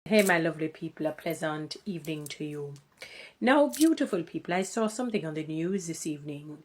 Hey, my lovely people, a pleasant evening to you. Now, beautiful people, I saw something on the news this evening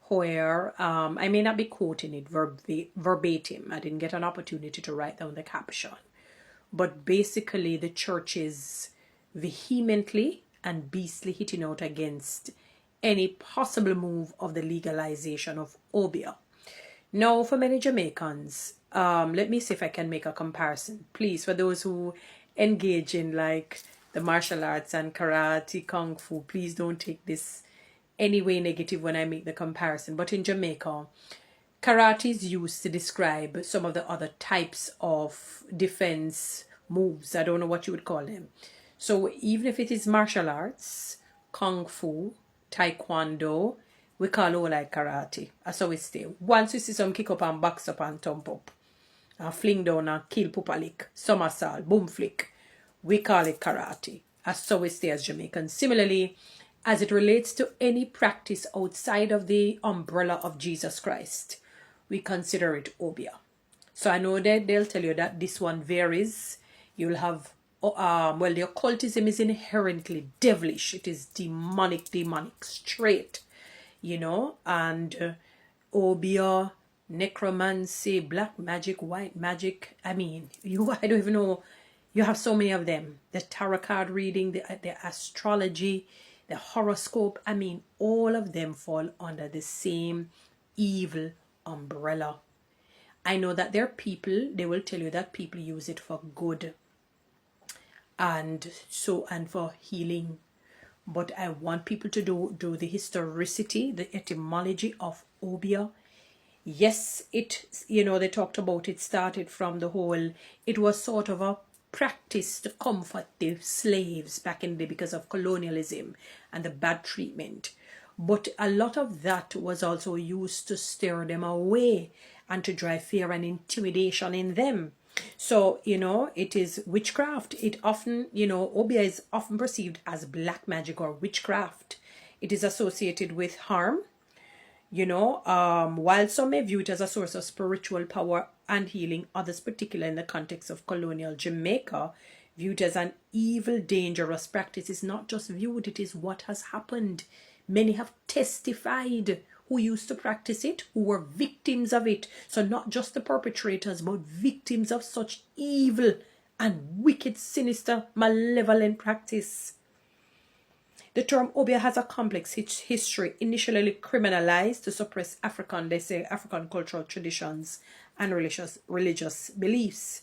where I may not be quoting it verbatim. I didn't get an opportunity to write down the caption. But basically, the church is vehemently and beastly hitting out against any possible move of the legalization of OBEAH. Now, for many Jamaicans, let me see if I can make a comparison. Please, for those who engage in like the martial arts and karate, kung fu, please don't take this any way negative when I make the comparison. But in Jamaica, karate is used to describe some of the other types of defense moves. I don't know what you would call them. So even if it is martial arts, kung fu, taekwondo, we call it like karate. That's how we stay. Once we see some kick up and box up and thump up, and fling down and kill pupalik, somersault, boom flick, we call it karate. That's how we stay as Jamaicans. Similarly, as it relates to any practice outside of the umbrella of Jesus Christ, we consider it OBEAH. So I know that they'll tell you that this one varies. You'll have, well, the occultism is inherently devilish. It is demonic, straight, and OBEAH, necromancy, black magic, white magic. I mean, I don't even know. You have so many of them. The tarot card reading, the astrology, the horoscope. I mean, all of them fall under the same evil umbrella. I know that there are people, they will tell you that people use it for good and for healing. But I want people to do the historicity, the etymology of OBEAH. Yes, they talked about it started from the whole, it was sort of a practice to comfort the slaves back in the day because of colonialism and the bad treatment. But a lot of that was also used to steer them away and to drive fear and intimidation in them. So, it is witchcraft. It often, OBEAH is often perceived as black magic or witchcraft. It is associated with harm, while some may view it as a source of spiritual power and healing, others, particularly in the context of colonial Jamaica, view it as an evil, dangerous practice. It's not just viewed, it is what has happened. Many have testified who used to practice it, who were victims of it. So not just the perpetrators, but victims of such evil and wicked, sinister, malevolent practice. The term OBEAH has a complex history, initially criminalized to suppress African cultural traditions and religious beliefs.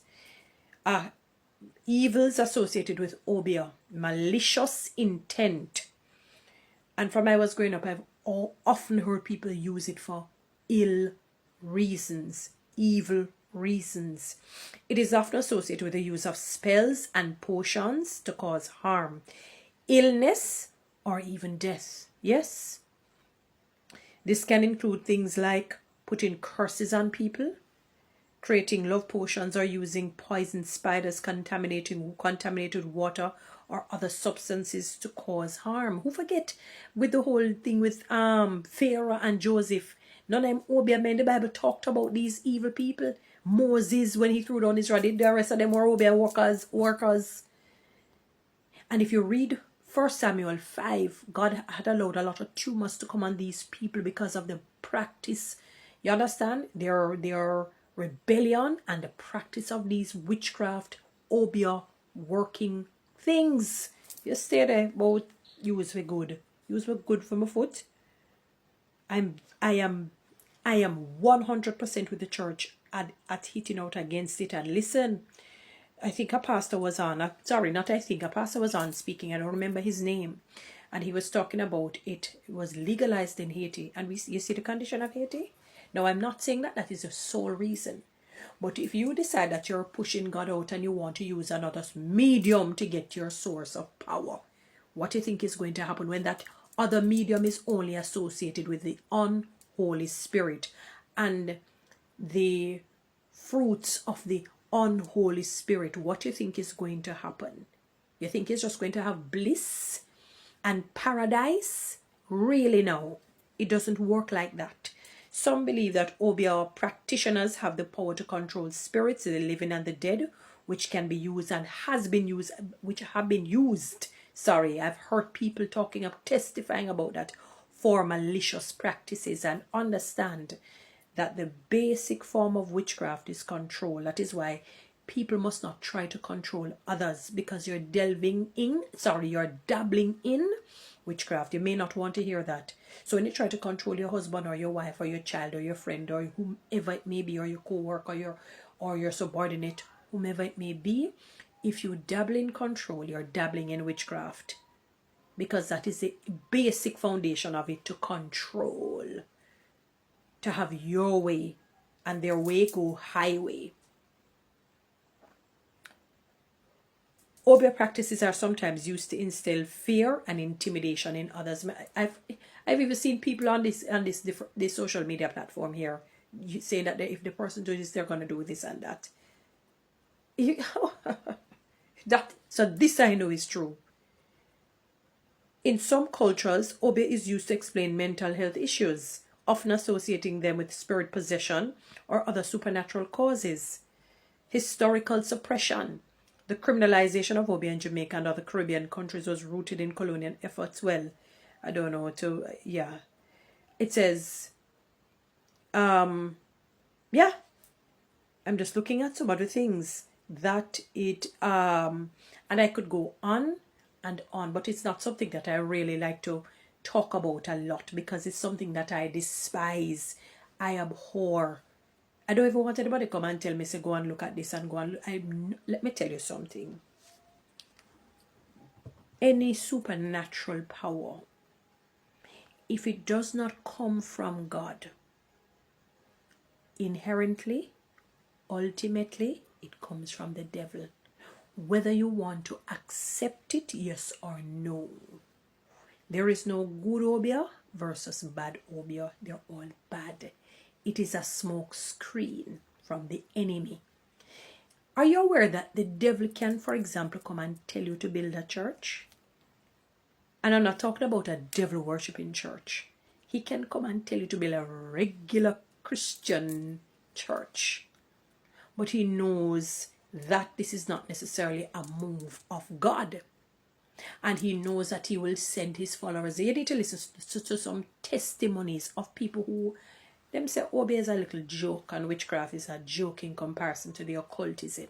Evils associated with OBEAH, malicious intent. And from I was growing up, I've often heard people use it for ill reasons, evil reasons. It is often associated with the use of spells and potions to cause harm, illness, or even death. Yes. This can include things like putting curses on people, creating love potions, or using poison spiders, contaminated water, or other substances to cause harm. Who forget with the whole thing with Pharaoh and Joseph? None of them OBEAH men. The Bible talked about these evil people. Moses, when he threw down his rod, the rest of them were OBEAH workers. And if you read 1 Samuel 5, God had allowed a lot of tumors to come on these people because of the practice. You understand? Their rebellion and the practice of these witchcraft, OBEAH working things. You stay there, both use for good. Use for good for my foot. I am 100% with the church at hitting out against it. And listen, I think a pastor was on, a pastor was on speaking, I don't remember his name, and he was talking about it was legalized in Haiti, and you see the condition of Haiti? Now, I'm not saying that is the sole reason, but if you decide that you're pushing God out and you want to use another medium to get your source of power, what do you think is going to happen when that other medium is only associated with the unholy spirit and the fruits of the unholy spirit? What do you think is going to happen? You think it's just going to have bliss and paradise? Really, no. It doesn't work like that. Some believe that OBEAH practitioners have the power to control spirits, the living and the dead, which can be used and has been used, which have been used. Sorry, I've heard people talking up, testifying about that for malicious practices, and understand that the basic form of witchcraft is control. That is why people must not try to control others, because you're you're dabbling in witchcraft. You may not want to hear that. So when you try to control your husband or your wife or your child or your friend or whomever it may be, or your co-worker or your subordinate, whomever it may be, if you dabble in control, you're dabbling in witchcraft, because that is the basic foundation of it, to control, to have your way, and their way go highway. OBEAH practices are sometimes used to instill fear and intimidation in others. I've even seen people on this social media platform here saying that if the person does this, they're going to do this and that. So this I know is true. In some cultures, OBEAH is used to explain mental health issues, often associating them with spirit possession or other supernatural causes. Historical suppression. The criminalization of OBEAH in Jamaica and other Caribbean countries was rooted in colonial efforts. Well, I don't know, It says, I'm just looking at some other things that and I could go on and on, but it's not something that I really like to talk about a lot, because it's something that I despise, I abhor. I don't even want anybody to come and tell me, say, go and look at this and go and let me tell you something. Any supernatural power, if it does not come from God, inherently, ultimately, it comes from the devil. Whether you want to accept it, yes or no. There is no good OBEAH versus bad OBEAH. They're all bad. It is a smoke screen from the enemy. Are you aware that the devil can, for example, come and tell you to build a church? And I'm not talking about a devil worshipping church. He can come and tell you to build a regular Christian church. But he knows that this is not necessarily a move of God. And he knows that he will send his followers. You need to listen to some testimonies of people who, them say OBEAH is a little joke and witchcraft is a joke in comparison to the occultism.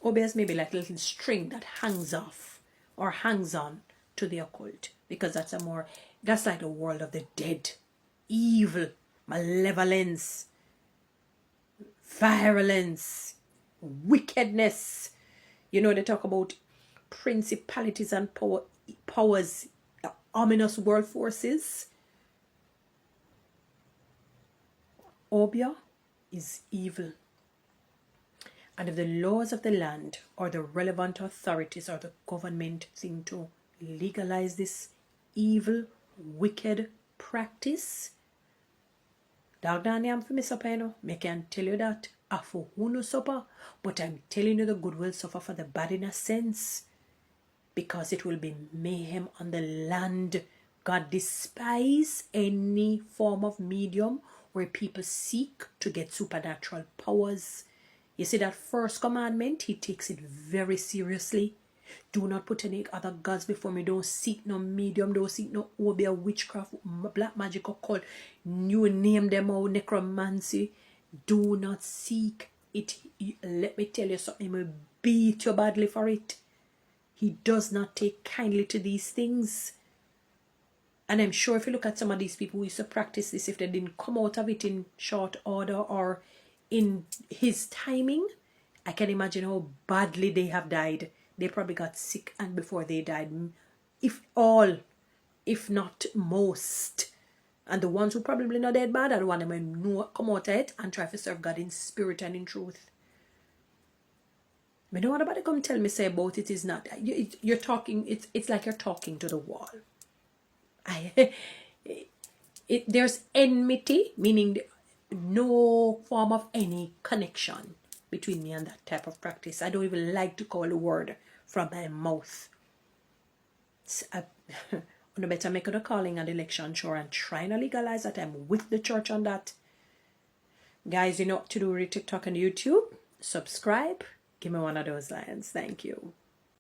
OBEAH is maybe like a little string that hangs off or hangs on to the occult, because that's like the world of the dead. Evil, malevolence, violence, wickedness. You know, they talk about principalities and powers, ominous world forces. OBEAH is evil. And if the laws of the land or the relevant authorities or the government think to legalize this evil, wicked practice, I'm for me supper, you know. I can tell you that. For who no supper, but I'm telling you the good will suffer for the bad in a sense, because it will be mayhem on the land. God despises any form of medium where people seek to get supernatural powers. You see that first commandment, he takes it very seriously. Do not put any other gods before me. Don't seek no medium. Don't seek no OBEAH, witchcraft, black magic, occult. You name them all, necromancy. Do not seek it. Let me tell you something. He will beat you badly for it. He does not take kindly to these things. And I'm sure if you look at some of these people who used to practice this, if they didn't come out of it in short order or in his timing, I can imagine how badly they have died. They probably got sick and before they died. If not most. And the ones who probably not dead bad are the ones that might come out of it and try to serve God in spirit and in truth. I don't want anybody come tell me say about it is not. You're talking, it's like you're talking to the wall. There's enmity, meaning no form of any connection between me and that type of practice. I don't even like to call a word from my mouth. I better make it a calling and election, sure, and trying to legalize that. I'm with the church on that. Guys, you know what to do with TikTok and YouTube. Subscribe, Give me one of those lines. Thank you.